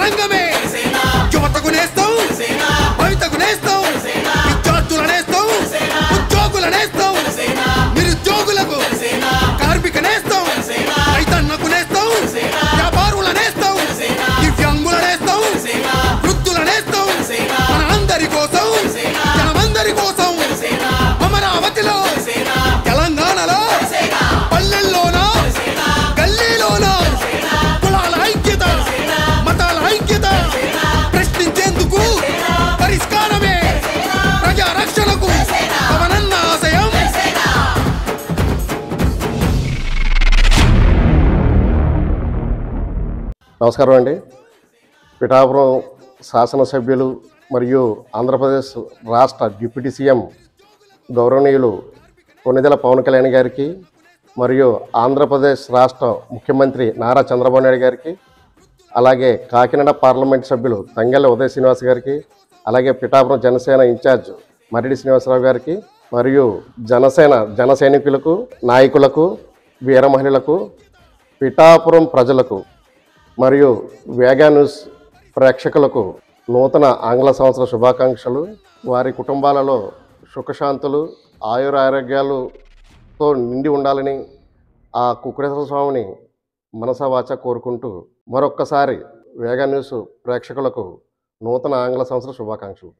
రైతాంగమే యువతకు నేస్తాం భవితకు నేస్తాం విద్యార్థుల నేస్తాం ఉద్యోగుల నేస్తాం నిరుద్యోగులకు కార్మిక నేస్తాం రైతన్నకు నేస్తాం వ్యాపారుల నేస్తాం దివ్యాంగుల నేస్తాం వృద్ధుల నేస్తాం మన అందరి కోసం జనమందరి కోసం అమరావతిలో తెలంగాణలో పల్లెల్లోనా గల్లీలోనా కులాల ఐక్యత మతాల ఐక్యత ప్రశ్నించేందుకు పరిష్కారమే ప్రజారక్షణకు పవనన్న ఆశయం. నమస్కారం అండి. పిఠాపురం శాసనసభ్యులు మరియు ఆంధ్రప్రదేశ్ రాష్ట్ర డిప్యూటీ సీఎం గౌరవనీయులు కొణిదెల పవన్ కళ్యాణ్ గారికి మరియు ఆంధ్రప్రదేశ్ రాష్ట్ర ముఖ్యమంత్రి నారా చంద్రబాబు నాయుడు గారికి, అలాగే కాకినాడ పార్లమెంట్ సభ్యులు తంగెళ్ళ ఉదయ శ్రీనివాస్ గారికి, అలాగే పిఠాపురం జనసేన ఇన్ఛార్జ్ మర్రిడి శ్రీనివాసరావు గారికి మరియు జన సైనికులకు, నాయకులకు, వీర మహిళలకు, పిఠాపురం ప్రజలకు మరియు వేగా న్యూస్ ప్రేక్షకులకు నూతన ఆంగ్ల సంవత్సర శుభాకాంక్షలు. వారి కుటుంబాలలో సుఖశాంతులు ఆయురారోగ్యాలతో నిండి ఉండాలని ఆ కుక్కుటేశ్వర స్వామిని మనసా వాచ కోరుకుంటూ మరొక్కసారి వేగా న్యూస్ ప్రేక్షకులకు నూతన ఆంగ్ల సంవత్సర శుభాకాంక్షలు.